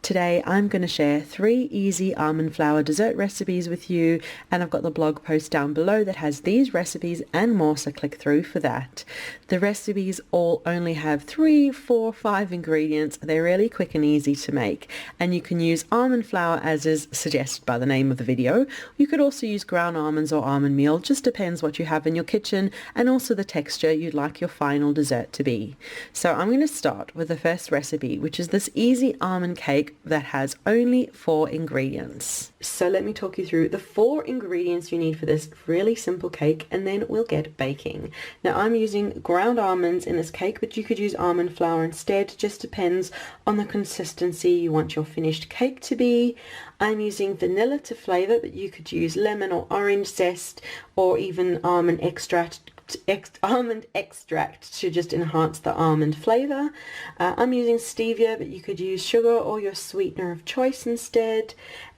Today I'm going to share 3 easy almond flour dessert recipes with you, and I've got the blog post down below that has these recipes and more, so click through for that. The recipes all only have 3, 4, 5 ingredients. They're really quick and easy to make, and you can use almond flour as is suggested by the name of the video. You could also use ground almonds or almond meal, just depends what you have in your kitchen and also the texture you'd like your final dessert to be. So I'm going to start with the first recipe, which is this easy almond cake that has only 4 ingredients. So let me talk you through the 4 ingredients you need for this really simple cake, and then we'll get baking. Now I'm using ground almonds in this cake, but you could use almond flour instead. Just depends on the consistency you want your finished cake to be. I'm using vanilla to flavor, but you could use lemon or orange zest or even almond extract to just enhance the almond flavor. I'm using stevia, but you could use sugar or your sweetener of choice instead.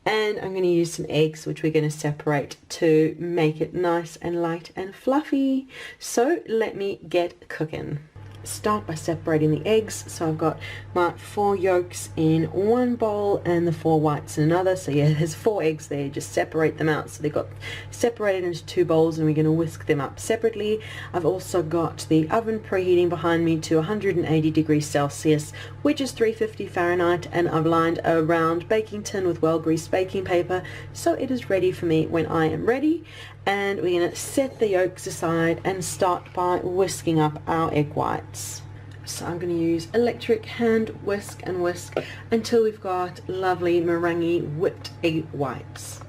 And I'm going to use some eggs, which we're going to separate to make it nice and light and fluffy. So let me get cooking. Start by separating the eggs. So I've got my 4 yolks in one bowl and the 4 whites in another. So yeah, there's 4 eggs there. Just separate them out. So they got separated into 2 bowls, and we're going to whisk them up separately. I've also got the oven preheating behind me to 180 degrees Celsius, which is 350 Fahrenheit, and I've lined a round baking tin with well-greased baking paper, so it is ready for me when I am ready. And we're going to set the yolks aside and start by whisking up our egg whites. So I'm going to use electric hand whisk and whisk until we've got lovely meringue whipped egg whites.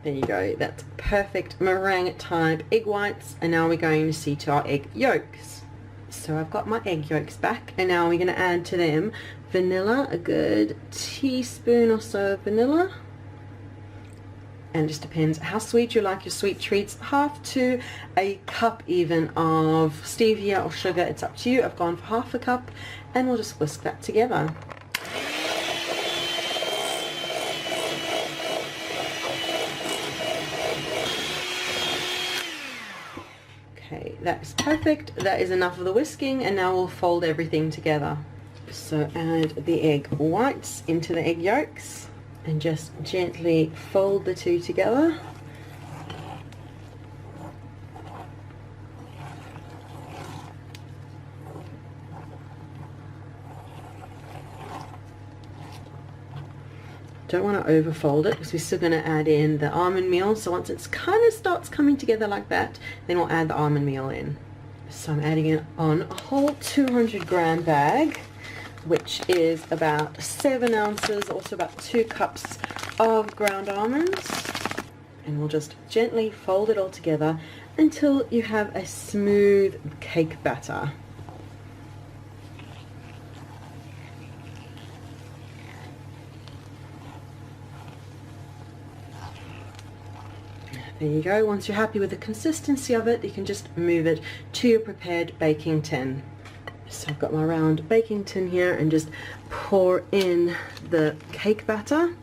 There you go, that's perfect meringue type egg whites, and now we're going to see to our egg yolks. So I've got my egg yolks back, and now we're going to add to them vanilla, a good teaspoon or so of vanilla, and it just depends how sweet you like your sweet treats. Half to a cup even of stevia or sugar, it's up to you. I've gone for half a cup, and we'll just whisk that together. Okay, that's perfect. That is enough of the whisking, and now we'll fold everything together. So add the egg whites into the egg yolks and just gently fold the two together. Don't want to overfold it because we're still going to add in the almond meal. So once it's kind of starts coming together like that, then we'll add the almond meal in. So I'm adding it on a whole 200 gram bag, which is about 7 ounces, also about 2 cups of ground almonds. And we'll just gently fold it all together until you have a smooth cake batter. There you go. Once you're happy with the consistency of it, you can just move it to your prepared baking tin. So I've got my round baking tin here, and just pour in the cake batter.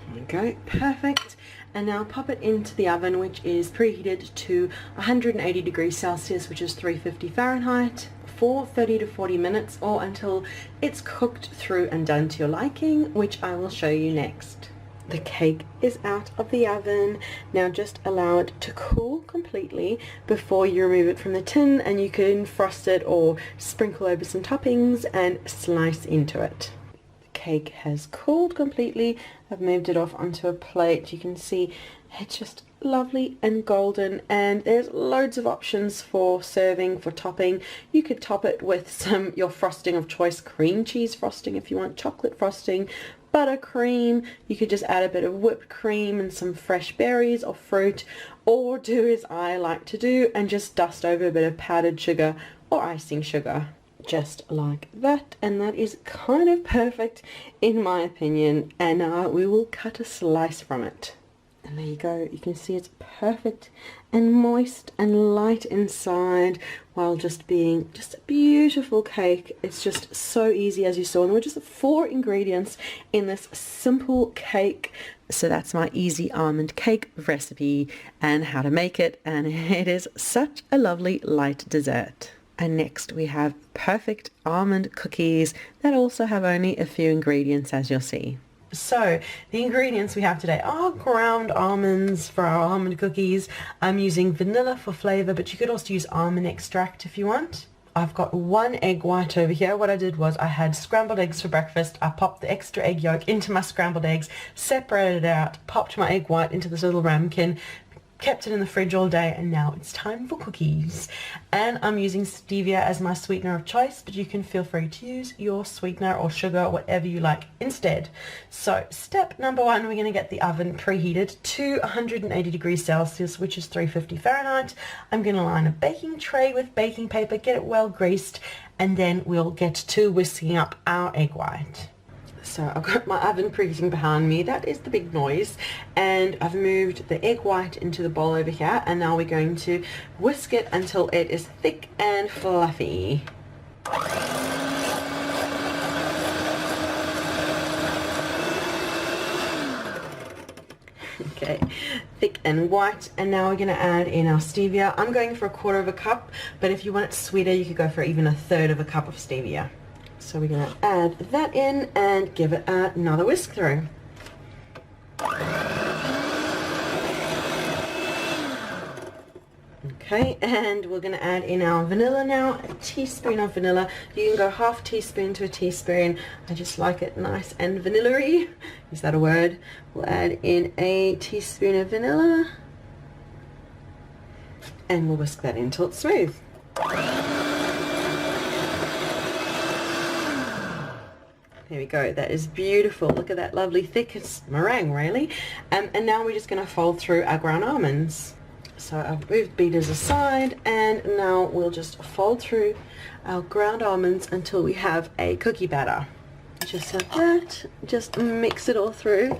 There you go, perfect. And now pop it into the oven, which is preheated to 180 degrees Celsius, which is 350 Fahrenheit, for 30 to 40 minutes, or until it's cooked through and done to your liking, which I will show you next. The cake is out of the oven. Now just allow it to cool completely before you remove it from the tin, and you can frost it or sprinkle over some toppings and slice into it. Cake has cooled completely. I've moved it off onto a plate. You can see it's just lovely and golden, and there's loads of options for serving, for topping. You could top it with your frosting of choice, cream cheese frosting if you want, chocolate frosting, buttercream. You could just add a bit of whipped cream and some fresh berries or fruit, or do as I like to do and just dust over a bit of powdered sugar or icing sugar. Just like that, and that is kind of perfect in my opinion. And now we will cut a slice from it, and there you go. You can see it's perfect and moist and light inside, while just being just a beautiful cake. It's just so easy, as you saw, and we're just 4 ingredients in this simple cake. So that's my easy almond cake recipe and how to make it, and it is such a lovely light dessert. And next we have perfect almond cookies that also have only a few ingredients, as you'll see. So the ingredients we have today are ground almonds for our almond cookies. I'm using vanilla for flavor, but you could also use almond extract if you want. I've got 1 egg white over here. What I did was I had scrambled eggs for breakfast. I popped the extra egg yolk into my scrambled eggs, separated it out, popped my egg white into this little ramekin, kept it in the fridge all day, and now it's time for cookies. And I'm using stevia as my sweetener of choice, but you can feel free to use your sweetener or sugar, whatever you like instead. So step number 1, we're going to get the oven preheated to 180 degrees Celsius, which is 350 Fahrenheit. I'm going to line a baking tray with baking paper, get it well greased, and then we'll get to whisking up our egg white. So I've got my oven preheating behind me, that is the big noise, and I've moved the egg white into the bowl over here, and now we're going to whisk it until it is thick and fluffy. Okay, thick and white, and now we're going to add in our stevia. I'm going for 1/4 cup, but if you want it sweeter you could go for even 1/3 cup of stevia. So we're going to add that in and give it another whisk through. Okay, and we're going to add in our vanilla now, a teaspoon of vanilla. You can go 1/2 teaspoon to a teaspoon. I just like it nice and vanilla-y. Is that a word? We'll add in a teaspoon of vanilla and we'll whisk that in until it's smooth. There we go, that is beautiful. Look at that lovely thick meringue really. And now we're just going to fold through our ground almonds. So I've moved beaters aside, and now we'll just fold through our ground almonds until we have a cookie batter. Just like that, just mix it all through,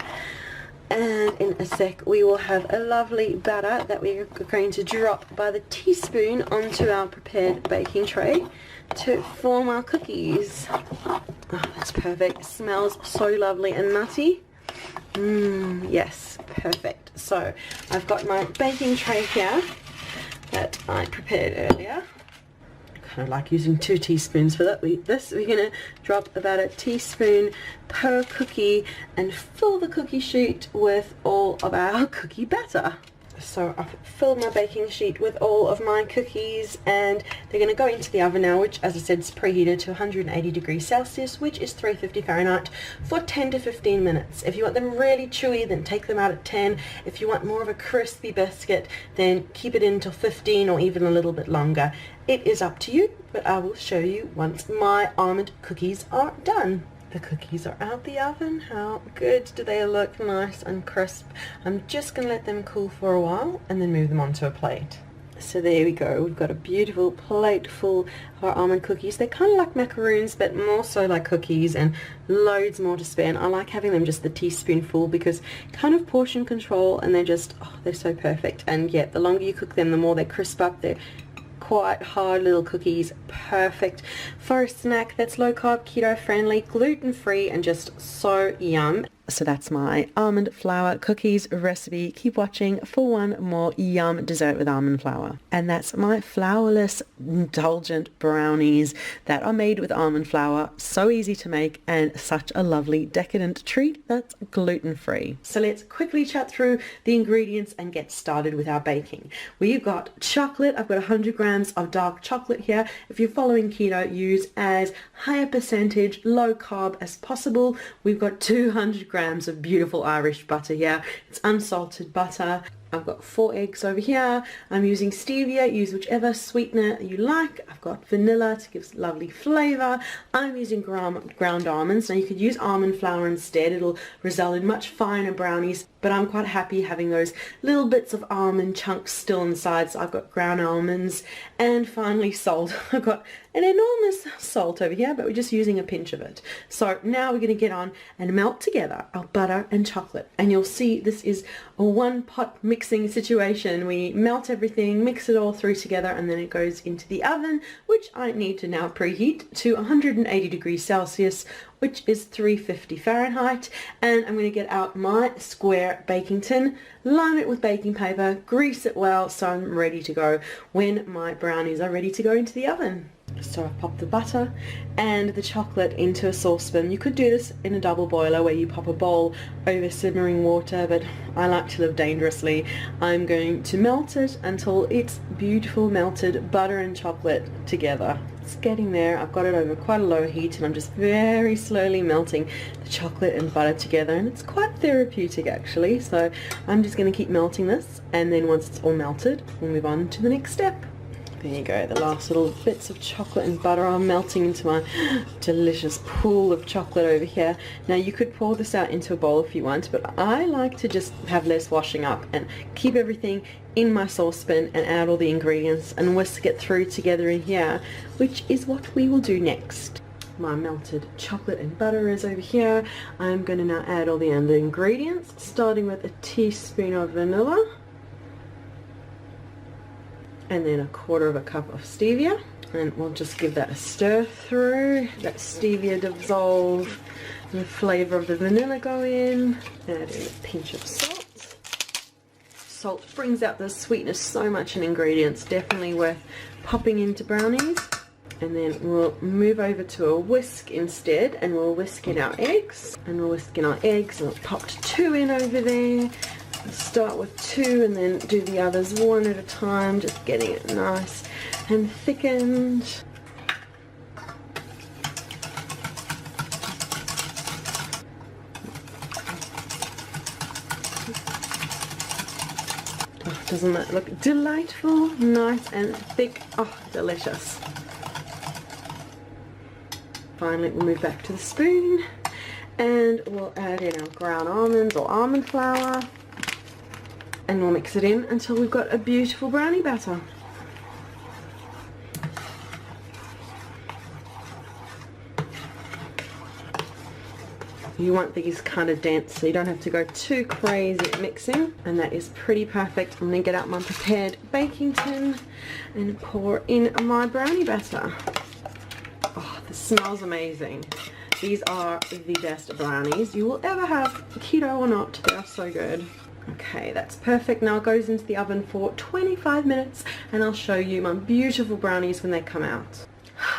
and in a sec we will have a lovely batter that we're going to drop by the teaspoon onto our prepared baking tray to form our cookies. Oh, that's perfect. It smells so lovely and nutty. Yes, perfect. So I've got my baking tray here that I prepared earlier. I kind of like using 2 teaspoons for that. We're going to drop about a teaspoon per cookie and fill the cookie sheet with all of our cookie batter. So I've filled my baking sheet with all of my cookies, and they're going to go into the oven now, which, as I said, is preheated to 180 degrees Celsius, which is 350 Fahrenheit, for 10 to 15 minutes. If you want them really chewy, then take them out at 10. If you want more of a crispy biscuit, then keep it in till 15 or even a little bit longer. It is up to you, but I will show you once my almond cookies are done. The cookies are out the oven. How good do they look? Nice and crisp. I'm just going to let them cool for a while and then move them onto a plate. So there we go. We've got a beautiful plate full of our almond cookies. They're kind of like macaroons, but more so like cookies, and loads more to spare. And I like having them just the teaspoonful because kind of portion control, and they're just, oh, they're so perfect. And yet the longer you cook them, the more they crisp up. They're quite hard little cookies, perfect for a snack that's low carb, keto friendly, gluten free, and just so yum. So that's my almond flour cookies recipe. Keep watching for one more yum dessert with almond flour. And that's my flourless indulgent brownies that are made with almond flour. So easy to make and such a lovely decadent treat that's gluten-free. So let's quickly chat through the ingredients and get started with our baking. We've got chocolate. I've got 100 grams of dark chocolate here. If you're following keto, use as high a percentage low carb as possible. We've got 200 grams of beautiful Irish butter here. It's unsalted butter. I've got 4 eggs over here. I'm using stevia. Use whichever sweetener you like. I've got vanilla to give lovely flavor. I'm using ground almonds. Now you could use almond flour instead. It'll result in much finer brownies, but I'm quite happy having those little bits of almond chunks still inside. So I've got ground almonds, and finally salt. I've got an enormous salt over here, but we're just using a pinch of it. So now we're going to get on and melt together our butter and chocolate. And you'll see this is a one pot mixing situation. We melt everything, mix it all through together, and then it goes into the oven, which I need to now preheat to 180 degrees Celsius, which is 350 Fahrenheit. And I'm going to get out my square baking tin, line it with baking paper, grease it well so I'm ready to go when my brownies are ready to go into the oven. So I've popped the butter and the chocolate into a saucepan. You could do this in a double boiler where you pop a bowl over simmering water, but I like to live dangerously. I'm going to melt it until it's beautiful melted butter and chocolate together. It's getting there. I've got it over quite a low heat and I'm just very slowly melting the chocolate and butter together, and it's quite therapeutic actually. So I'm just going to keep melting this, and then once it's all melted we'll move on to the next step. There you go, the last little bits of chocolate and butter are melting into my delicious pool of chocolate over here. Now you could pour this out into a bowl if you want, but I like to just have less washing up and keep everything in my saucepan and add all the ingredients and whisk it through together in here, which is what we will do next. My melted chocolate and butter is over here. I'm going to now add all the other ingredients, starting with a teaspoon of vanilla, and then 1/4 cup of stevia, and we'll just give that a stir through. Let stevia dissolve, the flavour of the vanilla go in, add in a pinch of salt. Salt brings out the sweetness so much in ingredients, definitely worth popping into brownies. And then we'll move over to a whisk instead, and we'll whisk in our eggs, and I've popped 2 in over there. Start with 2 and then do the others one at a time, just getting it nice and thickened. Oh, doesn't that look delightful? Nice and thick. Oh, delicious. Finally, we'll move back to the spoon and we'll add in our ground almonds or almond flour. And we'll mix it in until we've got a beautiful brownie batter. You want these kind of dense, so you don't have to go too crazy at mixing, and that is pretty perfect. I'm going to get out my prepared baking tin and pour in my brownie batter. Oh, this smells amazing. These are the best brownies you will ever have, keto or not. They are so good. Okay, that's perfect. Now it goes into the oven for 25 minutes and I'll show you my beautiful brownies when they come out.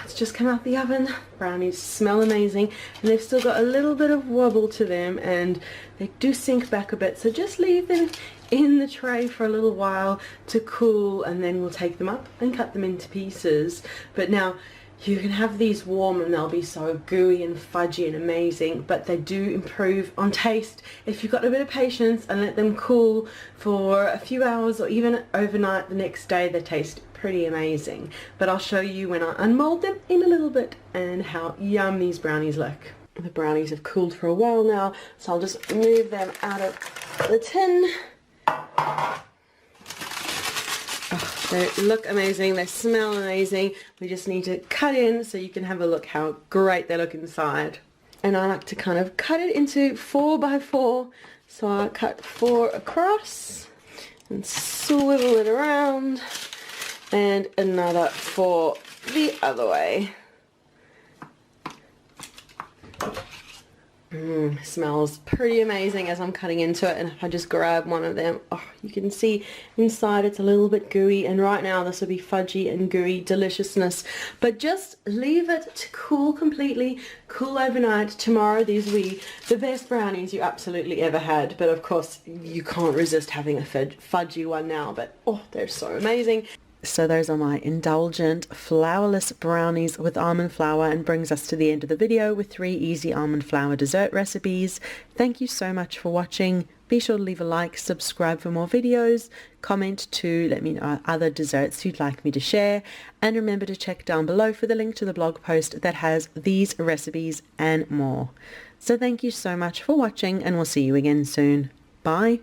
It's just come out the oven. Brownies smell amazing and they've still got a little bit of wobble to them and they do sink back a bit, so just leave them in the tray for a little while to cool, and then we'll take them up and cut them into pieces. But now you can have these warm and they'll be so gooey and fudgy and amazing, but they do improve on taste if you've got a bit of patience and let them cool for a few hours or even overnight. The next day they taste pretty amazing. But I'll show you when I unmold them in a little bit and how yum these brownies look. The brownies have cooled for a while now, so I'll just move them out of the tin. They look amazing, they smell amazing. We just need to cut in so you can have a look how great they look inside. And I like to kind of cut it into 4 by 4. So I cut 4 across and swivel it around, and another 4 the other way. Smells pretty amazing as I'm cutting into it, and if I just grab one of them, oh, you can see inside it's a little bit gooey, and right now this will be fudgy and gooey deliciousness. But just leave it to cool completely, cool overnight. Tomorrow these will be the best brownies you absolutely ever had, but of course you can't resist having a fudgy one now, but oh, they're so amazing. So those are my indulgent flourless brownies with almond flour, and brings us to the end of the video with 3 easy almond flour dessert recipes. Thank you so much for watching. Be sure to leave a like, subscribe for more videos, comment to let me know other desserts you'd like me to share, and remember to check down below for the link to the blog post that has these recipes and more. So thank you so much for watching, and we'll see you again soon. Bye.